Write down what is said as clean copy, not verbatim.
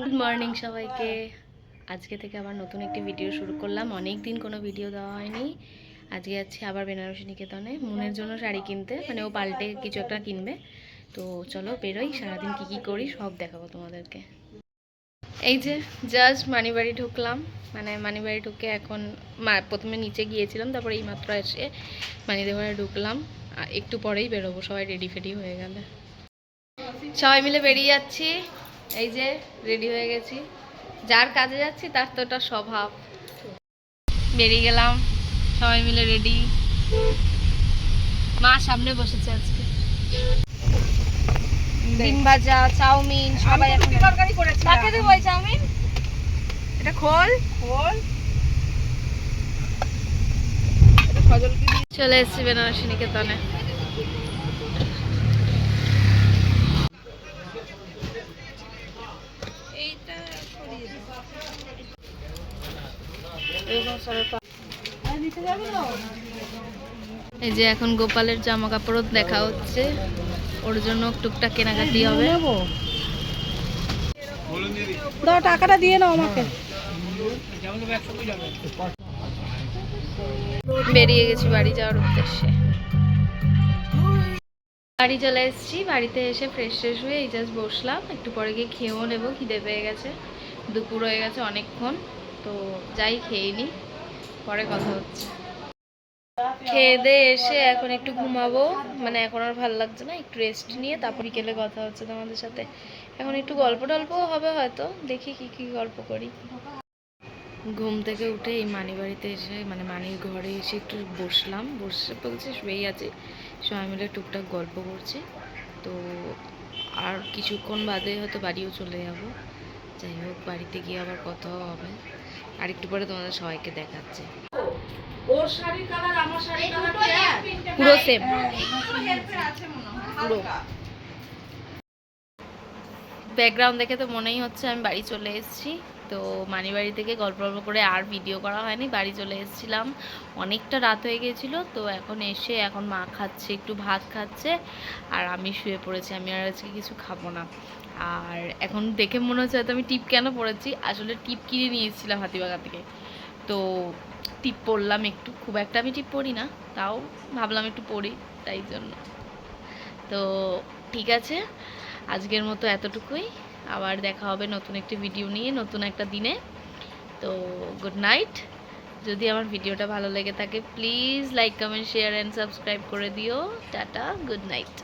Good morning সবাইকে। আজকে থেকে আবার নতুন একটি ভিডিও শুরু করলাম। অনেক দিন কোনো ভিডিও দেওয়া হয়নি। আজকে যাচ্ছি আবার বেনারসি নিকেতনে মুনের জন্য শাড়ি কিনতে, মানে ও পাল্টে কিছু একটা কিনবে। তো চলো বেরোই, সারাদিন কী কী করি সব দেখাবো তোমাদেরকে। এই যে জাস্ট মানিবাড়ি ঢুকলাম, মানে মানিবাড়ি ঢুকে এখন প্রথমে নিচে গিয়েছিলাম, তারপরে এইমাত্র এসে মানিদের ঘরে ঢুকলাম। একটু পরেই বেরোবো, সবাই রেডি ফেডি হয়ে গেলে সবাই মিলে বেরিয়ে যাচ্ছি। এই যে রেডি হয়ে গেছি, যার কাজে যাচ্ছি তার তো ওটা স্বভাব। বেরিয়ে গেলাম সবাই মিলে রেডি। মা সামনে বসেছে আজকে, ডিম ভাজা চাউমিন সবাই এখন তরকারি করেছে। কাকে দেব ওই চাউমিন? এটা খোল খোল। এটা ফজলকে চলে এসেছি বেনারসি নিকেতনে। এই যে এখন গোপালের জামা কাপড়ও দেখা হচ্ছে, ওর জন্য টুকটাক কেনাকাটি হবে। দাও টাকাটা দিয়ে নাও আমাকে। বেরিয়ে গেছি বাড়ি যাওয়ার উদ্দেশ্যে। বাড়ি চলে এসেছি, বাড়িতে এসে ফ্রেশ হয়ে এই জাস্ট বসলাম। একটু পরে গিয়ে খেয়েও নেবো, খিদে পেয়ে গেছে, দুপুর হয়ে গেছে অনেকক্ষণ। তো যাই খেয়ে নিই, পরে কথা হচ্ছে। খেয়ে দিয়ে এসে এখন একটু ঘুমাবো, মানে এখন আর ভালো লাগছে না, একটু রেস্ট নিয়ে তারপর বিকেলে কথা হচ্ছে তোমাদের সাথে। এখন একটু গল্প টল্পও হবে হয়তো, দেখি কি কি গল্প করি। ঘুম থেকে উঠে এই মানি বাড়িতে এসে, মানে মানির ঘরে এসে একটু বসলাম, বসে বলছে শুয়েই আছে, সবাই মিলে টুকটাক গল্প করছে। তো আর কিছুক্ষণ বাদে হয়তো বাড়িও চলে যাব। যাই হোক, বাড়িতে গিয়ে আবার কথাও হবে, আর একটু পরে তোমাদের সবাইকে দেখাচ্ছে। ওর শাড়ির কালার আমার শাড়ির কালার পুরো সেম, পুরো। ব্যাকগ্রাউন্ড দেখে তো মনেই হচ্ছে আমি বাড়ি চলে এসেছি। তো মানি বাড়ি থেকে গল্প করে আর ভিডিও করা হয়নি, বাড়ি চলে এসেছিলাম, অনেকটা রাত হয়ে গিয়েছিল। তো এখন এসে এখন মা খাচ্ছে, একটু ভাত খাচ্ছে, আর আমি শুয়ে পড়েছি। আমি আর আজকে কিছু খাবো না। আর এখন দেখে মনে হচ্ছে হয়তো আমি টিপ কেন পড়েছি, আসলে টিপ কিনে নিয়েছিলাম হাতিবাগা থেকে। তো টিপ পরলাম একটু, খুব একটা আমি টিপ পরি না, তাও ভাবলাম একটু পরি, তাই জন্য। তো ঠিক আছে, আজকের মতো এতটুকুই। আবার দেখা হবে নতুন একটি ভিডিও নিয়ে নতুন একটা দিনে। তো গুড নাইট। যদি আমার ভিডিওটা ভালো লেগে থাকে please like comment share and subscribe করে দিও। Tata, good night.